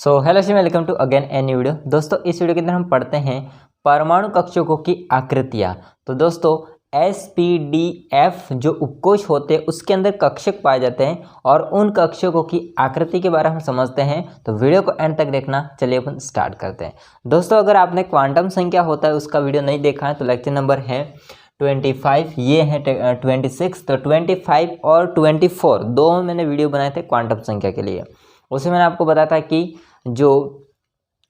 So hello ji, welcome to again a new video. दोस्तों इस video के अंदर हम पढ़ते हैं परमाणु कक्षकों की आकृतियाँ। तो दोस्तों SPDF जो उपकोष होते हैं उसके अंदर कक्षक पाए जाते हैं और उन कक्षकों की आकृति के बारे में हम समझते हैं। तो वीडियो को एंड तक देखना। चलिए अपन स्टार्ट करते हैं। दोस्तों अगर आपने क्वांटम संख्या होता है उसका वीडियो नहीं देखा है तो लेक्चर नंबर है 25, ये है 26। तो 25 और 24 दो मैंने वीडियो बनाए थे क्वांटम संख्या के लिए। उसमें मैंने आपको बताया था कि जो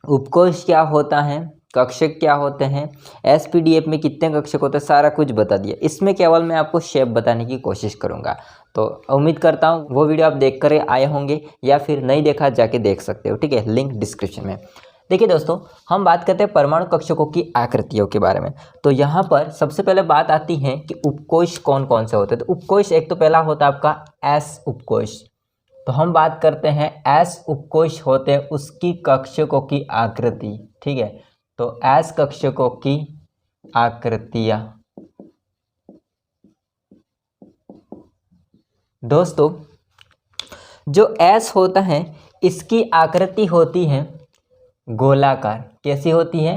उपकोष क्या होता है, कक्षक क्या होते हैं, SPDF में कितने कक्षक होते हैं, सारा कुछ बता दिया। इसमें केवल मैं आपको शेप बताने की कोशिश करूंगा। तो उम्मीद करता हूं वो वीडियो आप देख कर आए होंगे या फिर नहीं देखा जाके देख सकते हो, ठीक है, लिंक डिस्क्रिप्शन में। देखिए दोस्तों, हम बात करते हैं परमाणु कक्षकों की आकृतियों के बारे में। तो यहाँ पर सबसे पहले बात आती है कि उपकोष कौन कौन से होते हैं। तो उपकोष एक तो पहला होता है आपका S उपकोष। तो हम बात करते हैं S उपकोष होते हैं उसकी कक्षकों की आकृति, ठीक है। तो S कक्षकों की आकृतियां। दोस्तों जो S होता है इसकी आकृति होती है गोलाकार। कैसी होती है?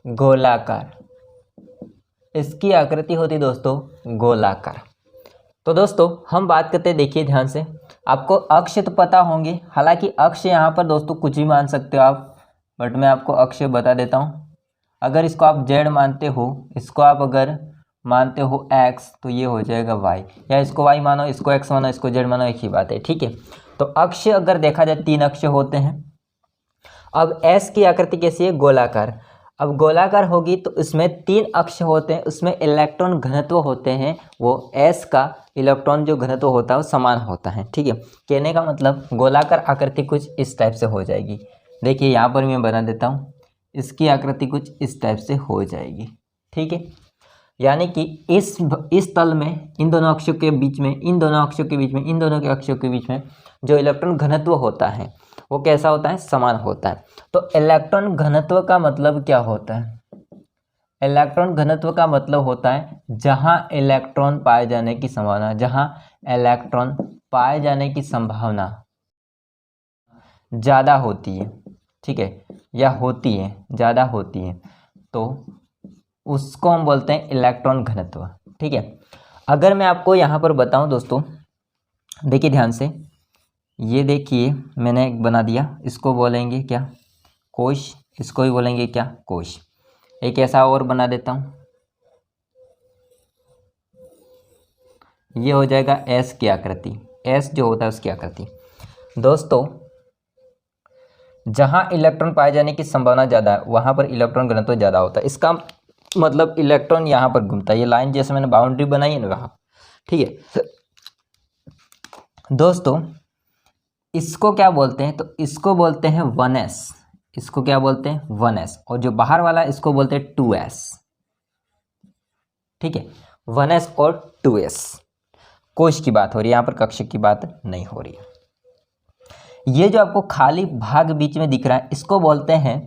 गोलाकार। इसकी आकृति होती है दोस्तों गोलाकार। तो दोस्तों हम बात करते हैं, देखिए ध्यान से, आपको अक्ष तो पता होंगे। हालांकि अक्ष यहाँ पर दोस्तों कुछ भी मान सकते हो आप, बट मैं आपको अक्ष बता देता हूँ। अगर इसको आप Z मानते हो, इसको आप अगर मानते हो X, तो ये हो जाएगा Y, या इसको Y मानो, इसको X मानो, इसको Z मानो, एक ही बात है, ठीक है। तो अक्ष अगर देखा जाए 3 अक्ष होते हैं। अब S की आकृति कैसी है? गोलाकार। अब गोलाकार होगी तो इसमें 3 अक्ष होते हैं, उसमें इलेक्ट्रॉन घनत्व होते हैं, वो S का इलेक्ट्रॉन जो घनत्व होता है वो समान होता है, ठीक है। कहने का मतलब गोलाकार आकृति कुछ इस टाइप से हो जाएगी। देखिए यहाँ पर मैं बना देता हूँ, इसकी आकृति कुछ इस टाइप से हो जाएगी, ठीक है। यानी कि इस तल में इन दोनों अक्षों के बीच में, इन दोनों अक्षों के बीच में, इन दोनों के अक्षों के बीच में जो इलेक्ट्रॉन घनत्व होता है वो कैसा होता है? समान होता है। तो इलेक्ट्रॉन घनत्व का मतलब क्या होता है? इलेक्ट्रॉन घनत्व का मतलब होता है जहां इलेक्ट्रॉन पाए जाने की संभावना, जहां इलेक्ट्रॉन पाए जाने की संभावना ज़्यादा होती है, ठीक है, या होती है, ज़्यादा होती है, तो उसको हम बोलते हैं इलेक्ट्रॉन घनत्व, ठीक है। अगर मैं आपको यहाँ पर बताऊँ दोस्तों, देखिए ध्यान से, ये देखिए मैंने एक बना दिया, इसको बोलेंगे क्या? कोश। इसको भी बोलेंगे क्या? कोश। एक ऐसा और बना देता हूँ, ये हो जाएगा S की आकृति। S जो होता है उसकी आकृति। दोस्तों जहाँ इलेक्ट्रॉन पाए जाने की संभावना ज़्यादा है वहाँ पर इलेक्ट्रॉन घनत्व ज़्यादा होता है। इसका मतलब इलेक्ट्रॉन यहाँ पर घूमता है, ये लाइन जैसे मैंने बाउंड्री बनाई है ना वहाँ, ठीक है। दोस्तों इसको क्या बोलते हैं? तो इसको बोलते हैं 1s। इसको क्या बोलते हैं? 1s। और जो बाहर वाला इसको बोलते हैं 2s, ठीक है। 1s और 2s। कोश की बात हो रही है यहाँ पर, कक्षक की बात नहीं हो रही है। ये जो आपको खाली भाग बीच में दिख रहा है इसको बोलते हैं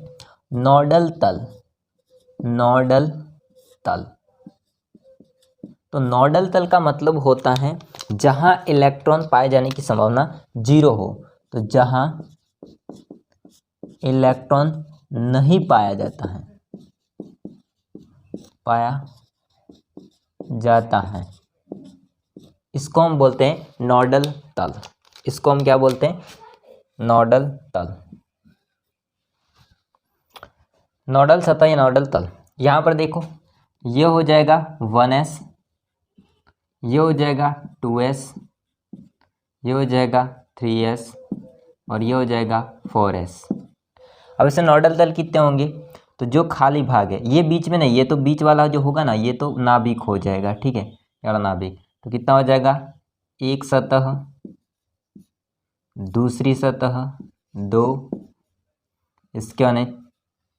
नोडल तल। नोडल तल। तो नोडल तल का मतलब होता है जहां इलेक्ट्रॉन पाए जाने की संभावना 0 हो। तो जहां इलेक्ट्रॉन नहीं पाया जाता है, पाया जाता है, इसको हम बोलते हैं नोडल तल। इसको हम क्या बोलते हैं? नोडल तल। नोडल सतह या नोडल तल। यहाँ पर देखो, ये हो जाएगा 1s, ये हो जाएगा 2s, ये हो जाएगा 3s और ये हो जाएगा 4s। अब इससे नोडल तल कितने होंगे? तो जो खाली भाग है ये बीच में नहीं, ये तो बीच वाला जो होगा ना ये तो नाभिक हो जाएगा, ठीक है, यार नाभिक। तो कितना हो जाएगा? एक सतह, दूसरी सतह, 2, इसके बाद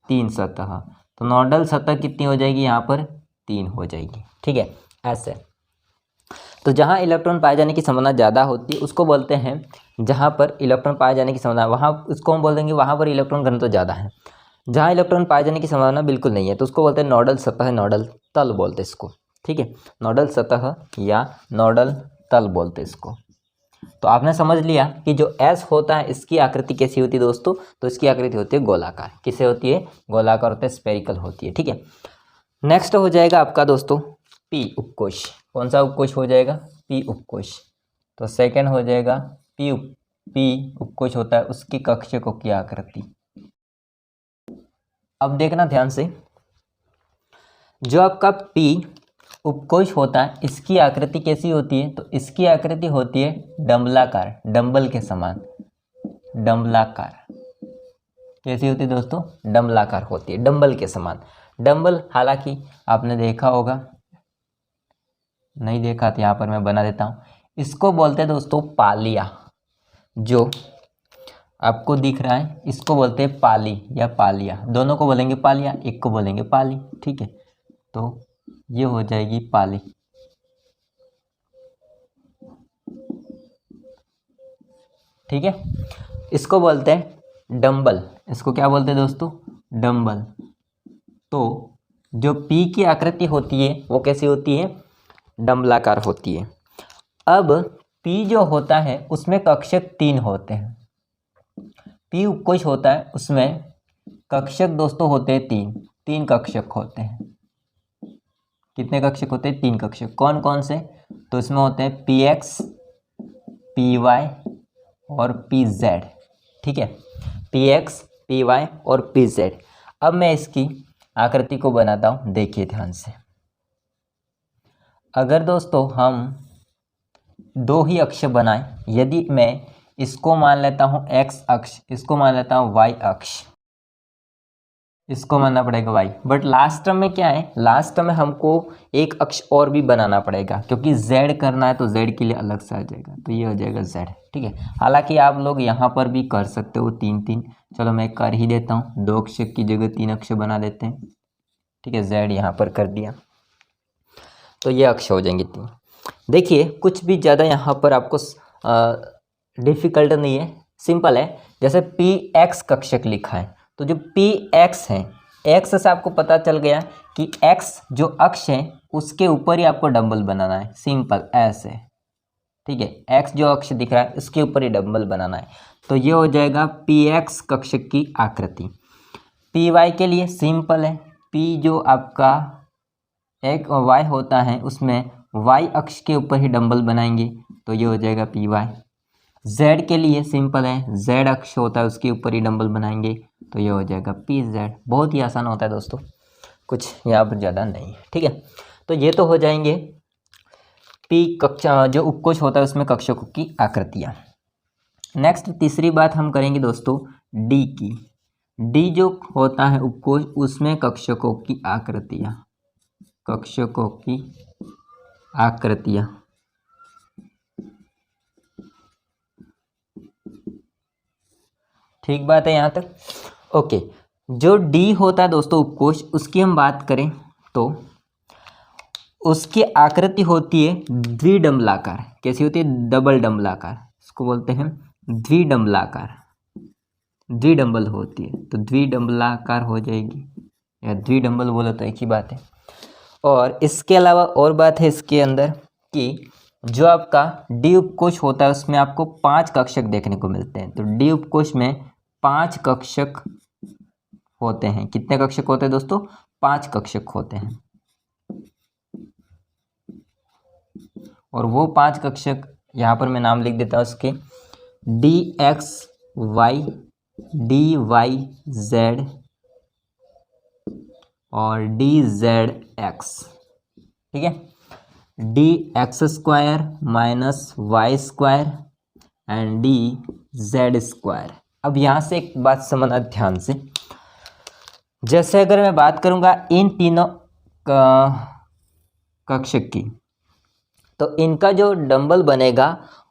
3 सतह। तो नोडल सतह कितनी हो जाएगी? यहाँ पर 3 हो जाएगी, ठीक है, ऐसे। तो जहाँ इलेक्ट्रॉन पाए जाने की संभावना ज़्यादा होती है उसको बोलते हैं, जहाँ पर इलेक्ट्रॉन पाए जाने की संभावना वहाँ उसको हम बोल देंगे वहाँ पर इलेक्ट्रॉन घनत्व ज़्यादा है। जहाँ इलेक्ट्रॉन पाए जाने की संभावना बिल्कुल नहीं है तो उसको बोलते हैं नोडल सतह, नोडल तल बोलते हैं इसको, ठीक है। नोडल सतह या नोडल तल बोलते हैं इसको। तो आपने समझ लिया कि जो S होता है इसकी आकृति कैसी होती है दोस्तों, तो इसकी आकृति होती है गोलाकार। किसे होती है? गोलाकार होता है, स्फेरिकल होती है। ठीक है, नेक्स्ट हो जाएगा आपका दोस्तों P उपकोश। कौन सा उपकोश हो जाएगा? P उपकोश। तो सेकंड हो जाएगा P उपकोश होता है उसकी कक्षकों की आकृति। अब देखना ध्यान से, जो आपका P उपकोश होता है इसकी आकृति कैसी होती है? तो इसकी आकृति होती है डंबलाकार, डंबल के समान। डंबलाकार कैसी होती है दोस्तों? डंबलाकार होती है, डंबल के समान। डंबल हालांकि आपने देखा होगा, नहीं देखा तो यहाँ पर मैं बना देता हूँ। इसको बोलते हैं दोस्तों पालिया। जो आपको दिख रहा है इसको बोलते हैं पाली या पालिया। दोनों को बोलेंगे पालिया, एक को बोलेंगे पाली। ठीक है, तो ये हो जाएगी पाली। ठीक है, इसको बोलते हैं डंबल। इसको क्या बोलते हैं दोस्तों? डंबल। तो जो P की आकृति होती है वो कैसी होती है? डंबलाकार होती है। अब P जो होता है उसमें कक्षक 3 होते हैं। P उपकोश होता है उसमें कक्षक दोस्तों होते हैं 3 कक्षक होते हैं। कितने कक्षक होते हैं? 3 कक्षक। कौन कौन से? तो इसमें होते हैं PX, PY और PZ। ठीक है, PX, PY और PZ। अब मैं इसकी आकृति को बनाता हूँ, देखिए ध्यान से। अगर दोस्तों हम 2 ही अक्ष बनाएं, यदि मैं इसको मान लेता हूँ X अक्ष, इसको मान लेता हूँ Y अक्ष, इसको मानना पड़ेगा y। बट लास्ट टर्म में क्या है? लास्ट टर्म में हमको एक अक्ष और भी बनाना पड़ेगा, क्योंकि z करना है तो z के लिए अलग से आ जाएगा, तो ये हो जाएगा z। ठीक है, हालांकि आप लोग यहाँ पर भी कर सकते हो 3-3। चलो मैं कर ही देता हूँ, 2 अक्ष की जगह 3 अक्ष बना देते हैं। ठीक है, z यहाँ पर कर दिया तो ये अक्ष हो जाएंगे 3। देखिए कुछ भी ज़्यादा यहाँ पर आपको डिफ़िकल्ट नहीं है, सिंपल है। जैसे PX कक्षक लिखा है, तो जो PX है, X से आपको पता चल गया कि X जो अक्ष है उसके ऊपर ही आपको डंबल बनाना है, सिंपल ऐसे। ठीक है, X जो अक्ष दिख रहा है उसके ऊपर ही डंबल बनाना है, तो ये हो जाएगा PX कक्षक की आकृति। PY के लिए सिंपल है, P जो आपका एक Y होता है उसमें Y अक्ष के ऊपर ही डंबल बनाएंगे, तो ये हो जाएगा PY। Z के लिए सिंपल है, Z अक्ष होता है उसके ऊपर ही डंबल बनाएंगे, तो ये हो जाएगा PZ। बहुत ही आसान होता है दोस्तों, कुछ यहाँ पर ज़्यादा नहीं है। ठीक है, तो ये तो हो जाएंगे P कक्षा जो उपकोश होता है उसमें कक्षकों की आकृतियाँ। नेक्स्ट तीसरी बात हम करेंगे दोस्तों D की। D जो होता है उपकोश उसमें कक्षकों की आकृतियाँ, कक्षकों की आकृतियाँ। ठीक बात है यहाँ तक? ओके, जो D होता है दोस्तों उपकोश, उसकी हम बात करें तो उसकी आकृति होती है द्विडंबलाकार। कैसी होती है? डबल डंबलाकार, इसको बोलते हैं द्विडंबलाकार। द्विडंबल होती है तो द्विडंबलाकार हो जाएगी, या द्विडंबल बोलो तो एक ही बात है। और इसके अलावा और बात है इसके अंदर कि जो आपका D उपकोश होता है उसमें आपको 5 कक्षक देखने को मिलते हैं। तो D उपकोश में 5 कक्षक होते हैं। कितने कक्षक होते हैं दोस्तों? 5 कक्षक होते हैं। और वो 5 कक्षक यहाँ पर मैं नाम लिख देता हूँ उसके, DXY, DYZ और DZX। ठीक है, DX² minus Y² and DZ²। अब यहाँ से एक बात समझना ध्यान से, जैसे अगर मैं बात करूँगा इन तीनों कक्षक की, तो इनका जो डंबल बनेगा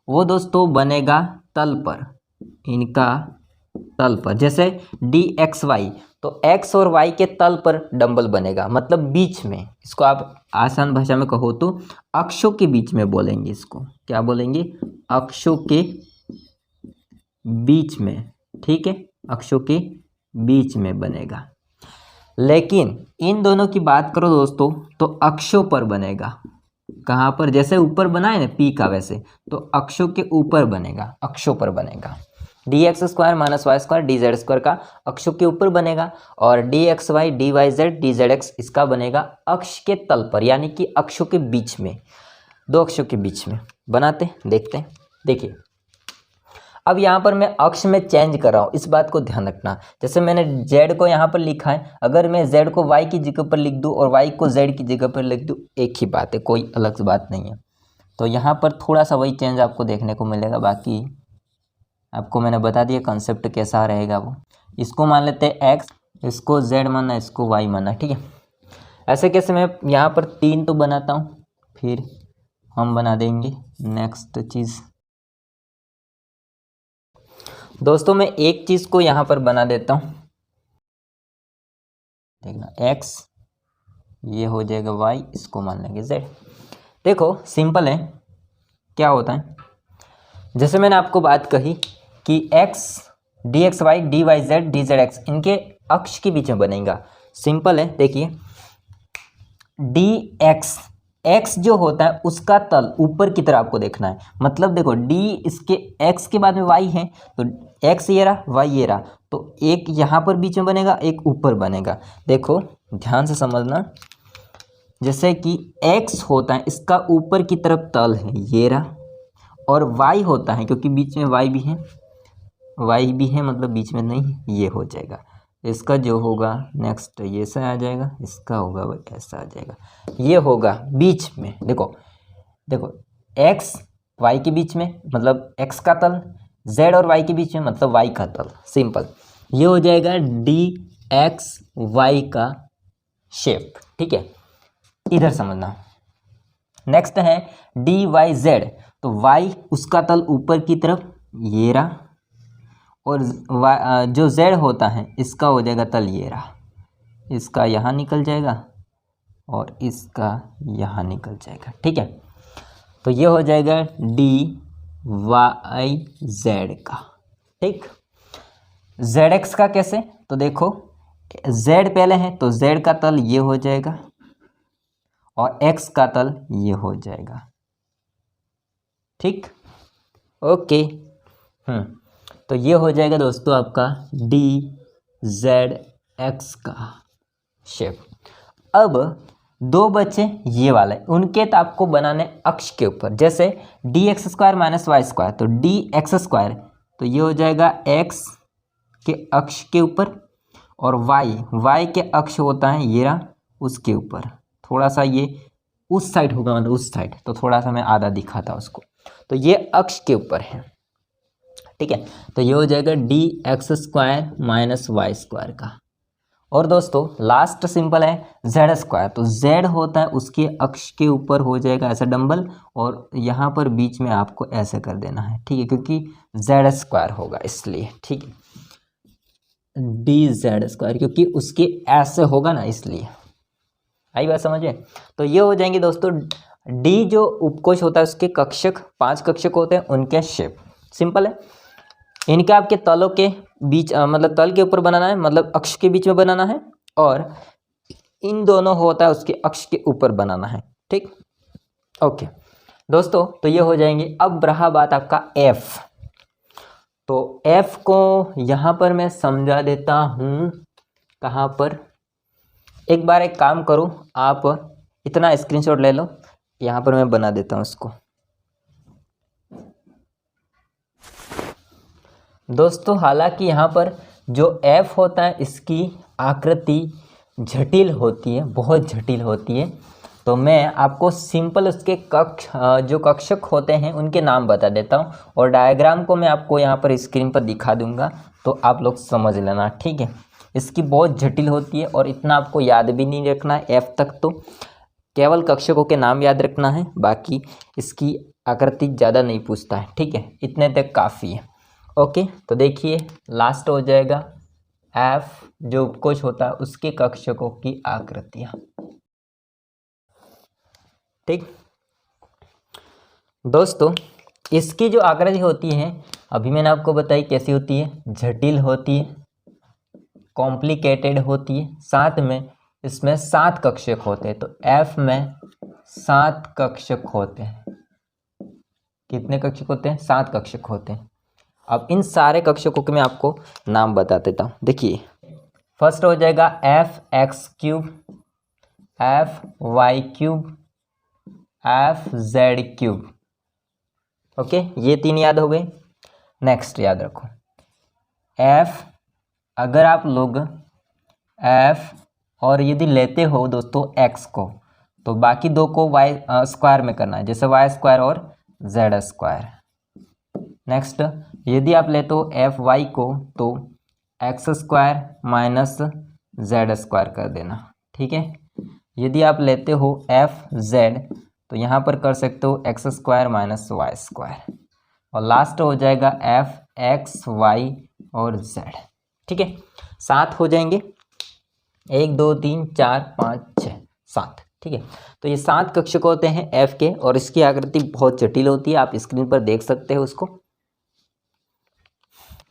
वो दोस्तों बनेगा तल पर, इनका तल पर। जैसे DXY, तो X और Y के तल पर डंबल बनेगा, मतलब बीच में। इसको आप आसान भाषा में कहो तो अक्षों के बीच में बोलेंगे। इसको क्या बोलेंगे? अक्षों के बीच में। ठीक है, अक्षों के बीच में बनेगा। लेकिन इन दोनों की बात करो दोस्तों तो अक्षों पर बनेगा। कहाँ पर, जैसे ऊपर बनाए ना पी का, वैसे तो अक्षों के ऊपर बनेगा, अक्षों पर बनेगा। D X square minus Y square D Z square का अक्षों के ऊपर बनेगा, और D X Y D Y Z D Z X इसका बनेगा अक्ष के तल पर, यानी कि अक्षों के बीच में, दो अक्षों के बीच में बनाते हैं, देखते हैं। देखिए अब यहाँ पर मैं अक्ष में चेंज कर रहा हूँ, इस बात को ध्यान रखना। जैसे मैंने z को यहाँ पर लिखा है, अगर मैं z को y की जगह पर लिख दूँ और y को z की जगह पर लिख दूँ, एक ही बात है, कोई अलग बात नहीं है। तो यहाँ पर थोड़ा सा वही चेंज आपको देखने को मिलेगा, बाकी आपको मैंने बता दिया कंसेप्ट कैसा रहेगा वो। इसको मान लेते हैं x, इसको z मानना, इसको y मानना, ठीक है। ऐसे कैसे, मैं यहाँ पर 3 तो बनाता हूँ, फिर हम बना देंगे नेक्स्ट चीज़। दोस्तों मैं एक चीज़ को यहाँ पर बना देता हूँ, देखना x, ये हो जाएगा y, इसको मान लेंगे z। देखो सिंपल है, क्या होता है, जैसे मैंने आपको बात कही कि x D X Y D Y Z D Z X इनके अक्ष के बीच में बनेगा। सिंपल है, देखिए डी एक्स, x जो होता है उसका तल ऊपर की तरफ आपको देखना है। मतलब देखो d इसके x के बाद में y है, तो x ये रहा, y ये रहा, तो एक यहाँ पर बीच में बनेगा, एक ऊपर बनेगा। देखो ध्यान से समझना, जैसे कि x होता है इसका ऊपर की तरफ तल है, ये रहा, और y होता है, क्योंकि बीच में y भी है, मतलब बीच में नहीं, ये हो जाएगा। इसका जो होगा नेक्स्ट ये ऐसा आ जाएगा, इसका होगा वो ऐसा आ जाएगा, ये होगा बीच में। देखो x y के बीच में मतलब x का तल, z और y के बीच में मतलब y का तल। सिंपल, ये हो जाएगा डी एक्स वाई का शेप, ठीक है, इधर समझना। नेक्स्ट है डी वाई जेड, तो y उसका तल ऊपर की तरफ, ये रहा, और जो z होता है इसका हो जाएगा तल, ये रहा, इसका यहाँ निकल जाएगा और इसका यहाँ निकल जाएगा, ठीक है। तो ये हो जाएगा डी वाई जेड का, ठीक। जेड एक्स का कैसे, तो देखो z पहले है तो z का तल ये हो जाएगा और x का तल ये हो जाएगा, ठीक, ओके। तो ये हो जाएगा दोस्तों आपका डी जेड एक्स का शेप। अब दो बचे ये वाले, उनके तो आपको बनाने अक्ष के ऊपर। जैसे D X square minus Y square, तो डी एक्स स्क्वायर, तो ये हो जाएगा x के अक्ष के ऊपर, और y के अक्ष होता है ये रहा, उसके ऊपर। थोड़ा सा ये उस साइड होगा, मतलब उस साइड, तो थोड़ा सा मैं आधा दिखाता उसको। तो ये अक्ष के ऊपर है, ठीक है। तो ये हो जाएगा D X square minus Y square का। और दोस्तों लास्ट सिंपल है जेड स्क्वायर, तो जेड होता है उसके अक्ष के ऊपर हो जाएगा ऐसा डंबल, और यहाँ पर बीच में आपको ऐसे कर देना है, ठीक है, क्योंकि जेड स्क्वायर होगा इसलिए, ठीक है, डी जेड स्क्वायर, क्योंकि उसके ऐसे होगा ना, इसलिए। आई बात समझे। तो ये हो जाएंगे दोस्तों डी जो उपकोश होता है उसके कक्षक, 5 कक्षक होते हैं, उनके शेप। सिंपल है, इनके आपके तलों के बीच मतलब तल के ऊपर बनाना है, मतलब अक्ष के बीच में बनाना है, और इन दोनों होता है उसके अक्ष के ऊपर बनाना है, ठीक, ओके दोस्तों। तो ये हो जाएंगे। अब रहा बात आपका एफ, तो एफ को यहाँ पर मैं समझा देता हूँ, कहाँ पर, एक बार एक काम करो, आप इतना स्क्रीनशॉट ले लो, यहाँ पर मैं बना देता हूँ इसको। दोस्तों हालांकि यहाँ पर जो f होता है इसकी आकृति जटिल होती है, बहुत जटिल होती है, तो मैं आपको सिंपल उसके जो कक्षक होते हैं उनके नाम बता देता हूँ, और डायग्राम को मैं आपको यहाँ पर स्क्रीन पर दिखा दूँगा, तो आप लोग समझ लेना, ठीक है। इसकी बहुत जटिल होती है और इतना आपको याद भी नहीं रखना है, f तक तो केवल कक्षकों के नाम याद रखना है, बाकी इसकी आकृति ज़्यादा नहीं पूछता है, ठीक है, इतने तक काफ़ी है, ओके। तो देखिए लास्ट हो जाएगा f जो उपकोश होता है उसके कक्षकों की आकृतियाँ, ठीक। दोस्तों इसकी जो आकृति होती है अभी मैंने आपको बताई कैसी होती है, जटिल होती है, कॉम्प्लिकेटेड होती है, साथ में इसमें 7 कक्षक होते हैं। तो f में 7 कक्षक होते हैं। कितने कक्षक होते हैं? 7 कक्षक होते हैं। अब इन सारे कक्षकों के मैं आपको नाम बता देता हूँ। देखिए, फर्स्ट हो जाएगा F X cube, F Y cube, F Z cube. Okay, ये 3 याद हो गए। नेक्स्ट याद रखो, एफ, अगर आप लोग एफ और यदि लेते हो दोस्तों एक्स को, तो बाकी 2 को वाई स्क्वायर में करना है, जैसे वाई स्क्वायर और जेड स्क्वायर। नेक्स्ट, यदि आप लेते हो एफ वाई को, तो x square minus Z square कर देना। ठीक है, यदि आप लेते हो एफ जेड, तो यहाँ पर कर सकते हो X square minus Y square, और लास्ट हो जाएगा एफ एक्स वाई और जेड। ठीक है, 7 हो जाएंगे, 1 2 3 4 5 6 7। ठीक है, तो ये 7 कक्षक होते हैं एफ के, और इसकी आकृति बहुत जटिल होती है, आप स्क्रीन पर देख सकते हो उसको।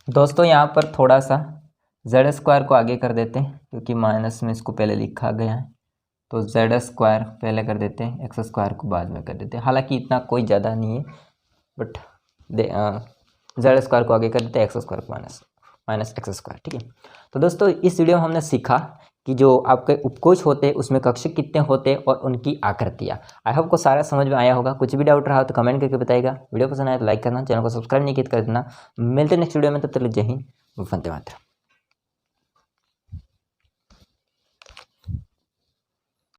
दोस्तों यहाँ पर थोड़ा सा जेड स्क्वायर को आगे कर देते हैं, क्योंकि माइनस में इसको पहले लिखा गया है, तो जेड स्क्वायर पहले कर देते हैं, एक्स स्क्वायर को बाद में कर देते हैं। हालांकि इतना कोई ज़्यादा नहीं है, बट जेड स्क्वायर को आगे कर देते हैं, एक्स स्क्वायर को माइनस एक्स स्क्वायर। ठीक है, तो दोस्तों इस वीडियो में हमने सीखा कि जो आपके उपकोष होते हैं उसमें कक्षक कितने होते हैं और उनकी आकृतियाँ। आई होप को सारा समझ में आया होगा। कुछ भी डाउट रहा हो तो कमेंट करके बताइएगा। वीडियो पसंद आए तो लाइक करना, चैनल को सब्सक्राइब नहीं किया करना। मिलते हैं नेक्स्ट वीडियो में, तब तक जय हिंद, वंदे मातरम।